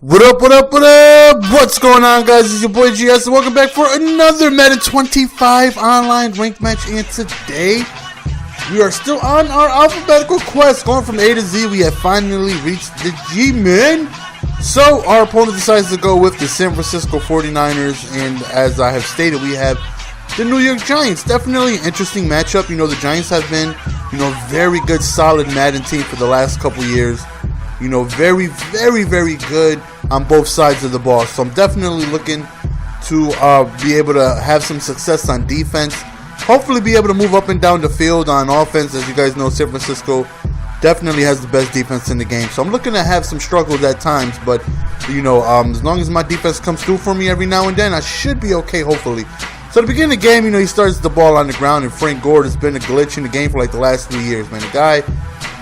What up, what up, what up? What's going on, guys? It's your boy GS, and welcome back for another Madden 25 online ranked match. And today, we are still on our alphabetical quest, going from A to Z. We have finally reached the G-Men. So, our opponent decides to go with the San Francisco 49ers, and as I have stated, we have the New York Giants. Definitely an interesting matchup. You know, the Giants have been, very good, solid Madden team for the last couple years. Very, very, very good on both sides of the ball. So I'm definitely looking to be able to have some success on defense. Hopefully be able to move up and down the field on offense. As you guys know, San Francisco definitely has the best defense in the game. So I'm looking to have some struggles at times. But, as long as my defense comes through for me every now and then, I should be okay, hopefully. So at the beginning of the game, he starts the ball on the ground. And Frank Gore has been a glitch in the game for like the last 3 years, man. The guy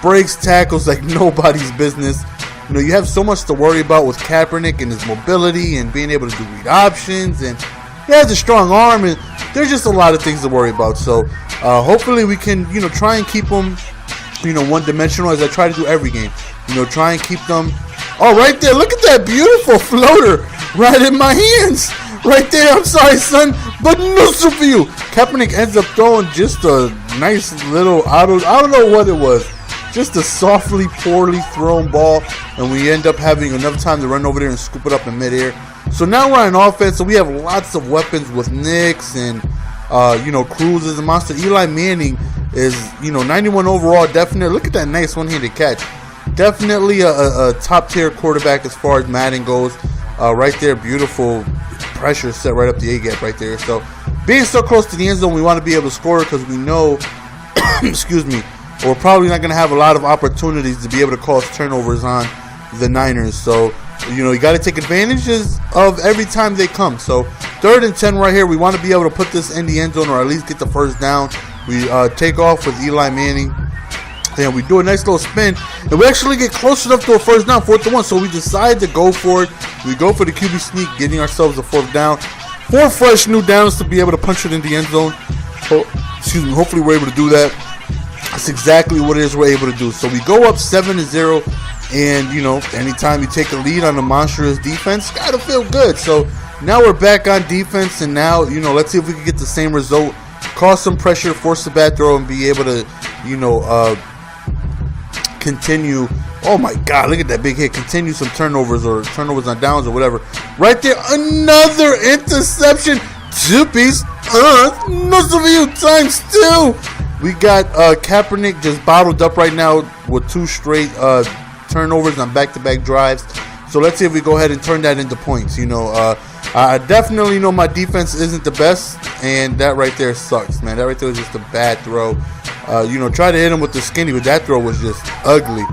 breaks tackles like nobody's business. You have so much to worry about with Kaepernick and his mobility and being able to do read options, and he has a strong arm, and there's just a lot of things to worry about. So hopefully we can try and keep them one-dimensional, as I try to do every game. Try and keep them. Oh, right there, look at that beautiful floater right in my hands right there. I'm sorry, son, but no soup for you. Kaepernick ends up throwing just a nice little, I don't know what it was, just a softly, poorly thrown ball, and we end up having enough time to run over there and scoop it up in midair. So now we're on offense, so we have lots of weapons with Nicks and, Cruz is a monster. Eli Manning is, 91 overall, definitely. Look at that nice one-handed catch. Definitely a top-tier quarterback as far as Madden goes. Right there, beautiful pressure set right up the A-gap right there. So being so close to the end zone, we want to be able to score because we know, excuse me, we're probably not going to have a lot of opportunities to be able to cause turnovers on the Niners. So, you got to take advantages of every time they come. So, 3rd and 10 right here. We want to be able to put this in the end zone or at least get the first down. We take off with Eli Manning. And we do a nice little spin. And we actually get close enough to a first down, 4th and 1. So, we decide to go for it. We go for the QB sneak, getting ourselves a 4th down. 4 fresh new downs to be able to punch it in the end zone. Hopefully we're able to do that. That's exactly what it is we're able to do. So we go up 7-0, and anytime you take a lead on a monstrous defense, gotta feel good. So now we're back on defense, and now let's see if we can get the same result, cause some pressure, force the bad throw, and be able to continue. Oh my God, look at that big hit. Continue some turnovers on downs or whatever. Right there, another interception. 2-piece. No you times 2. We got Kaepernick just bottled up right now with 2 straight turnovers on back-to-back drives. So let's see if we go ahead and turn that into points. I definitely know my defense isn't the best, and that right there sucks, man. That right there was just a bad throw. Try to hit him with the skinny, but that throw was just ugly.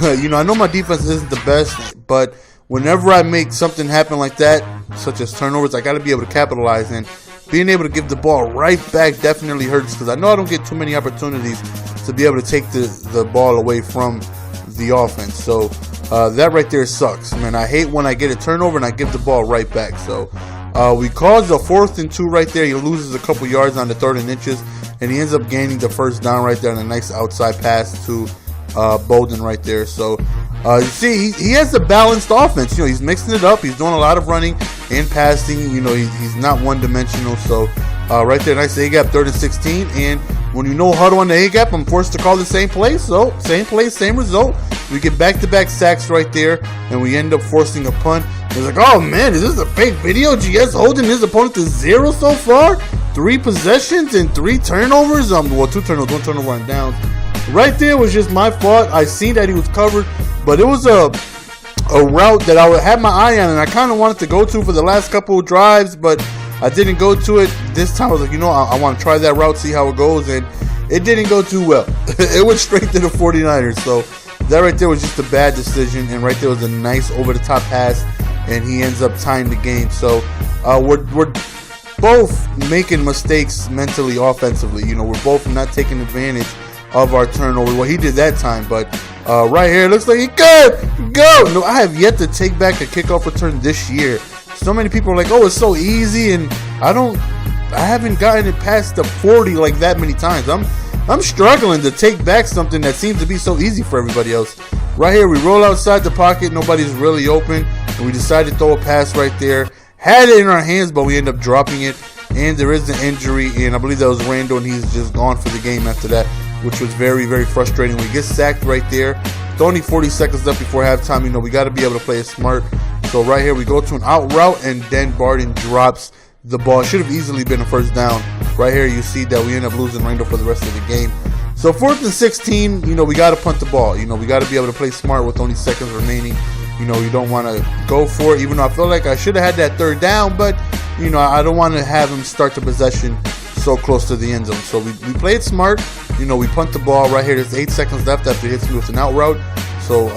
I know my defense isn't the best, but whenever I make something happen like that, such as turnovers, I got to be able to capitalize. And being able to give the ball right back definitely hurts, because I know I don't get too many opportunities to be able to take the ball away from the offense. So that right there sucks, man. I hate when I get a turnover and I give the ball right back. So we caused a 4th and 2 right there. He loses a couple yards on the 3rd and inches, and he ends up gaining the first down right there on a nice outside pass to Bolden right there. So you see, he has a balanced offense. He's mixing it up. He's doing a lot of running and passing. He's not one-dimensional. So right there, nice A-gap, 3rd and 16. And when huddle on the A-gap, I'm forced to call the same play. So same play, same result. We get back-to-back sacks right there, and we end up forcing a punt. It's like, oh man, is this a fake video? GS holding his opponent to 0 so far. 3 possessions and 3 turnovers. 2 turnovers, 1 turnover on downs. Right there was just my fault. I seen that he was covered, but it was a route that I had my eye on, and I kind of wanted to go to for the last couple of drives, but I didn't go to it this time. I was like, I want to try that route, see how it goes, and it didn't go too well. It went straight to the 49ers, so that right there was just a bad decision, and right there was a nice over-the-top pass, and he ends up tying the game. So we're both making mistakes mentally, offensively. We're both not taking advantage of our turnover. Well, he did that time, but right here, it looks like he could go. No, I have yet to take back a kickoff return this year. So many people are like, oh, it's so easy, and I haven't gotten it past the 40 like that many times. I'm struggling to take back something that seems to be so easy for everybody else. Right here, we roll outside the pocket. Nobody's really open. And we decided to throw a pass right there. Had it in our hands, but we end up dropping it. And there is an injury, and I believe that was Randall, and he's just gone for the game after that, which was very, very frustrating. We get sacked right there. With only 40 seconds left before halftime. You know, we got to be able to play it smart. So right here, we go to an out route, and then Barden drops the ball. Should have easily been a first down. Right here, you see that we end up losing Randall for the rest of the game. So 4th and 16, you know, we got to punt the ball. You know, we got to be able to play smart with only seconds remaining. You know, you don't want to go for it, even though I feel like I should have had that 3rd down, but, you know, I don't want to have him start the possession so close to the end zone. So we played smart. You know, we punt the ball right here. There's 8 seconds left after he hits me with an out route. So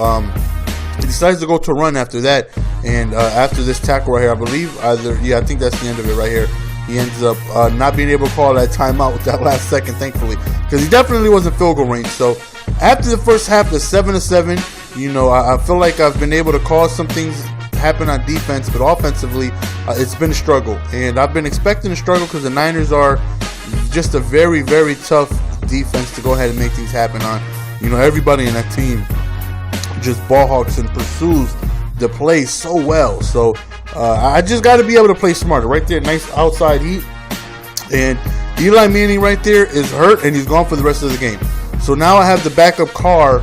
he decides to go to a run after that. And after this tackle right here, I believe I think that's the end of it right here. He ends up not being able to call that timeout with that last second, thankfully, because he definitely wasn't field goal range. So after the first half, it's 7-7. You know, I feel like I've been able to cause some things happen on defense, but offensively, it's been a struggle. And I've been expecting a struggle because the Niners are just a very, very tough defense to go ahead and make things happen on. You know, everybody in that team just ball hawks and pursues the play so well. So I just got to be able to play smarter. Right there, nice outside heat. And Eli Manning right there is hurt, and he's gone for the rest of the game. So now I have the backup car,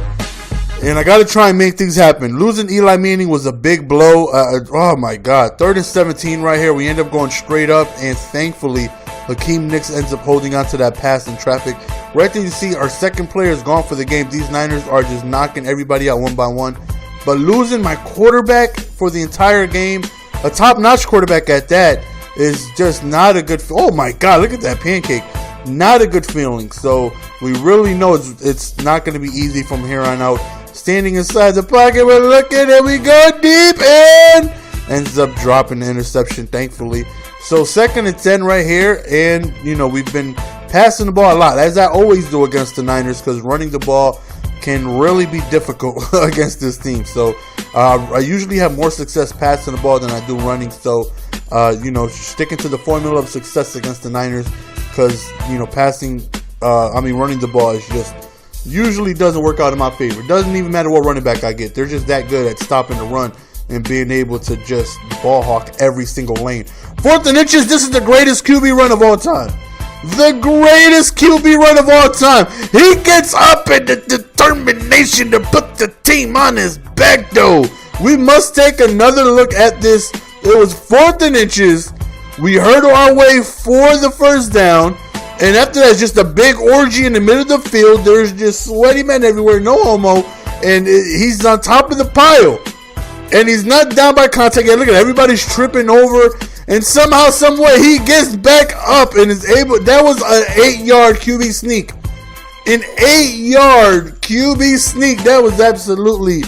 and I got to try and make things happen. Losing Eli Manning was a big blow. Oh, my God. 3rd and 17 right here. We end up going straight up, and thankfully, Hakeem Nicks ends up holding on to that pass in traffic. Right there, you see our second player is gone for the game. These Niners are just knocking everybody out one by one. But losing my quarterback for the entire game, a top-notch quarterback at that, is just not a good. Oh, my God. Look at that pancake. Not a good feeling. So we really know it's not going to be easy from here on out. Standing inside the pocket, we're looking, and we go deep, and ends up dropping the interception, thankfully. So 2nd and 10 right here, and, you know, we've been passing the ball a lot, as I always do against the Niners, because running the ball can really be difficult against this team. So I usually have more success passing the ball than I do running. So, you know, sticking to the formula of success against the Niners, because, you know, running the ball is just usually doesn't work out in my favor. It doesn't even matter what running back I get. They're just that good at stopping the run and being able to just ball hawk every single lane. 4th and inches, this is the greatest QB run of all time. The greatest QB run of all time. He gets up in the determination to put the team on his back, though. We must take another look at this. It was 4th and inches. We hurdle our way for the first down. And after that, it's just a big orgy in the middle of the field. There's just sweaty men everywhere, no homo. And he's on top of the pile. And he's not down by contact yet. Look at everybody's tripping over. And somehow, some way, he gets back up and is able. That was an 8-yard QB sneak. An 8-yard QB sneak. That was absolutely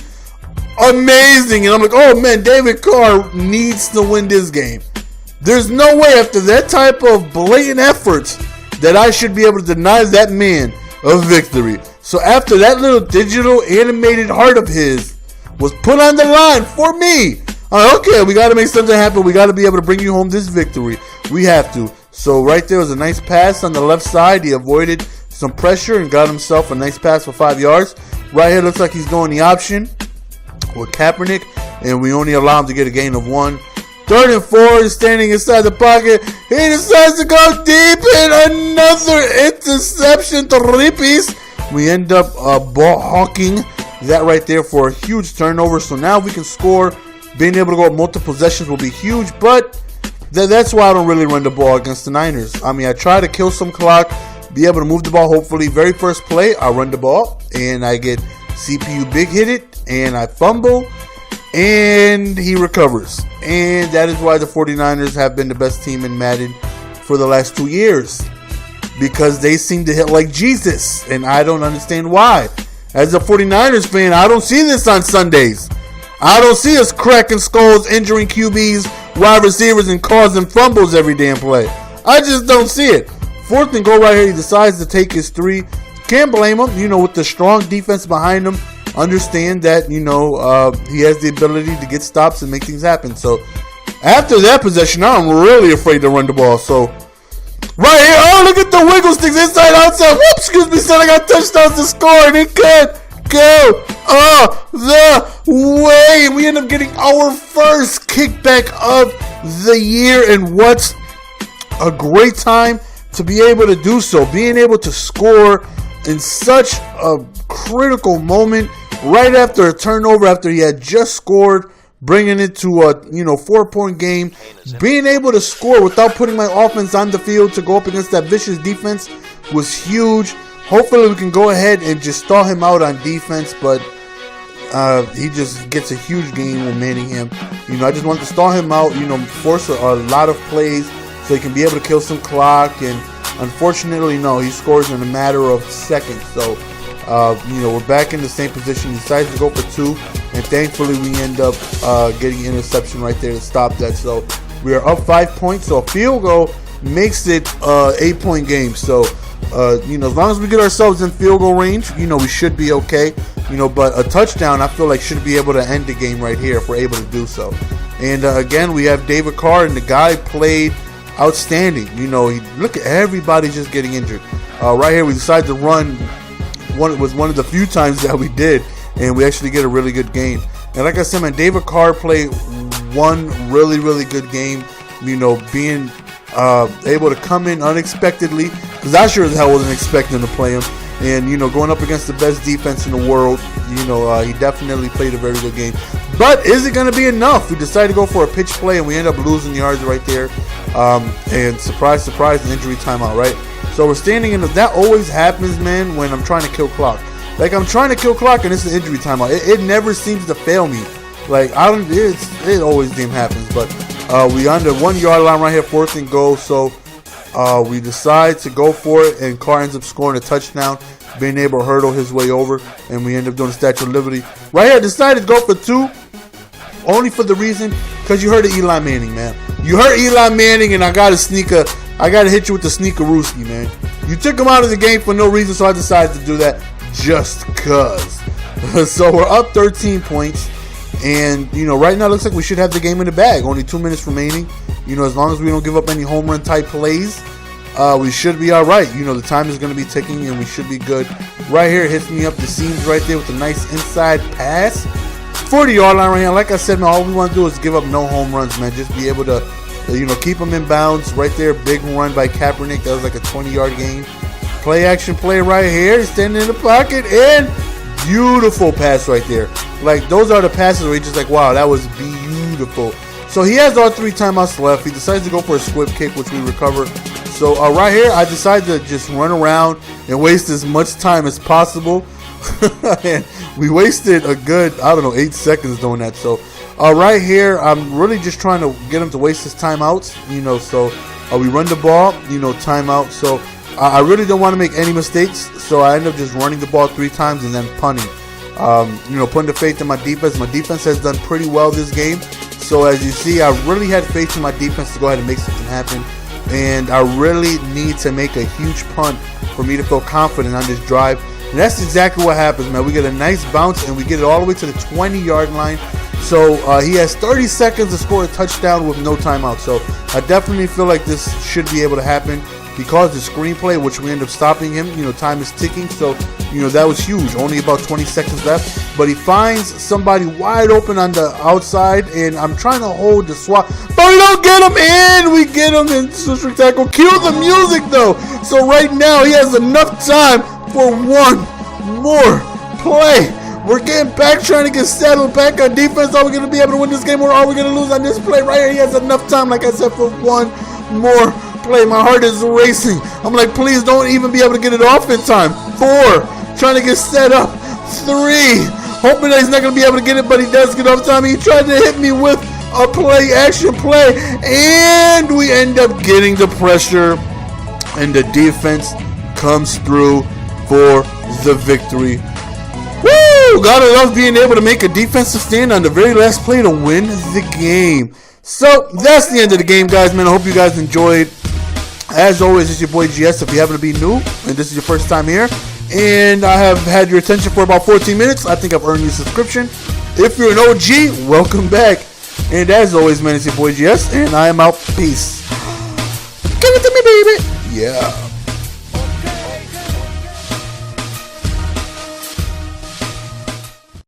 amazing. And I'm like, oh man, David Carr needs to win this game. There's no way after that type of blatant efforts that I should be able to deny that man a victory. So after that little digital animated heart of his was put on the line for me, okay, we got to make something happen. We got to be able to bring you home this victory. We have to. So right there was a nice pass on the left side. He avoided some pressure and got himself a nice pass for 5 yards. Right here looks like he's going the option with Kaepernick, and we only allow him to get a gain of 1. 3rd and 4, he's standing inside the pocket. He decides to go deep, and another interception, 3-piece. We end up ball hawking that right there for a huge turnover. So now we can score. Being able to go multiple possessions will be huge, but that's why I don't really run the ball against the Niners. I mean, I try to kill some clock, be able to move the ball. Hopefully, very first play, I run the ball, and I get CPU big hit it, and I fumble, and he recovers. And that is why the 49ers have been the best team in Madden for the last 2 years, because they seem to hit like Jesus, and I don't understand why. As a 49ers fan, I don't see this on Sundays. I don't see us cracking skulls, injuring QBs, wide receivers, and causing fumbles every damn play. I just don't see it. 4th and goal right here. He decides to take his 3. Can't blame him. You know, with the strong defense behind him, understand that, you know, he has the ability to get stops and make things happen. So after that possession, I'm really afraid to run the ball. So right here, oh, look at the wiggle sticks inside, outside. Whoops, excuse me, son, I got touchdowns to score, and he could go the way. We end up getting our first kickback of the year, and what's a great time to be able to do so. Being able to score in such a critical moment right after a turnover, after he had just scored, bringing it to a 4-point game. Being able to score without putting my offense on the field to go up against that vicious defense was huge. Hopefully we can go ahead and just stall him out on defense, but he just gets a huge game with Manningham. I just want to stall him out, force a lot of plays so he can be able to kill some clock. And unfortunately, no, he scores in a matter of seconds. So, we're back in the same position. He decides to go for 2, and thankfully we end up getting an interception right there to stop that. So we are up 5 points. So a field goal makes it 8-point game. So, as long as we get ourselves in field goal range, we should be okay. But a touchdown, I feel like, should be able to end the game right here if we're able to do so. And again, we have David Carr, and the guy played outstanding. Look at everybody just getting injured. Right here, we decided to run. It was one of the few times that we did, and we actually get a really good game. And like I said, man, David Carr played one really, really good game. Being able to come in unexpectedly, because I sure as hell wasn't expecting to play him. And, going up against the best defense in the world, he definitely played a very good game. But is it going to be enough? We decided to go for a pitch play, and we end up losing yards right there. And surprise, surprise, an injury timeout, right? So we're standing in that always happens, man, when I'm trying to kill clock. Like, I'm trying to kill clock, and it's an injury timeout. It never seems to fail me. Like, it always damn happens. But we on the 1 yard line right here, 4th and goal. So we decide to go for it, and Carr ends up scoring a touchdown, being able to hurdle his way over, and we end up doing the Statue of Liberty. Right here, decided to go for 2, only for the reason, because you heard of Eli Manning, man. You heard Eli Manning, and I got to hit you with the sneakerooski, man. You took him out of the game for no reason, so I decided to do that just cause. So we're up 13 points, and right now it looks like we should have the game in the bag. Only 2 minutes remaining. As long as we don't give up any home run type plays, we should be all right. The time is going to be ticking, and we should be good. Right here, hits me up the seams right there with a nice inside pass. 40-yard line right here. Like I said, man, all we want to do is give up no home runs, man. Just be able to, keep them in bounds. Right there, big run by Kaepernick. That was like a 20-yard gain. Play action play right here. Standing in the pocket, and beautiful pass right there. Like, those are the passes where you're just like, wow, that was beautiful. So he has all 3 timeouts left. He decides to go for a squib kick, which we recover. So right here, I decided to just run around and waste as much time as possible. And we wasted a good, 8 seconds doing that. So right here, I'm really just trying to get him to waste his timeouts. So we run the ball, timeout. So I really don't want to make any mistakes. So I end up just running the ball 3 times and then punting. Putting the faith in my defense. My defense has done pretty well this game. So as you see, I really had faith in my defense to go ahead and make something happen. And I really need to make a huge punt for me to feel confident on this drive. And that's exactly what happens, man. We get a nice bounce, and we get it all the way to the 20-yard line. So he has 30 seconds to score a touchdown with no timeout. So I definitely feel like this should be able to happen. Because the screenplay, which we end up stopping him, time is ticking. So, that was huge. Only about 20 seconds left. But he finds somebody wide open on the outside, and I'm trying to hold the swat. But we don't get him in. We get him in strict tackle. Cue the music, though. So right now, he has enough time for one more play. We're getting back, trying to get settled back on defense. Are we going to be able to win this game, or are we going to lose on this play right here? He has enough time, like I said, for one more play. My heart is racing. I'm like, please don't even be able to get it off in time. 4, trying to get set up. 3, hoping that he's not going to be able to get it, but he does get off time. He tried to hit me with a play action play, and we end up getting the pressure, and the defense comes through for the victory. Woo! Gotta love being able to make a defensive stand on the very last play to win the game. So that's the end of the game, guys, man. I hope you guys enjoyed. As always, it's your boy GS. If you happen to be new and this is your first time here, and I have had your attention for about 14 minutes, I think I've earned your subscription. If you're an OG, welcome back. And as always, man, it's your boy GS, and I am out. Peace. Give it to me, baby. Yeah.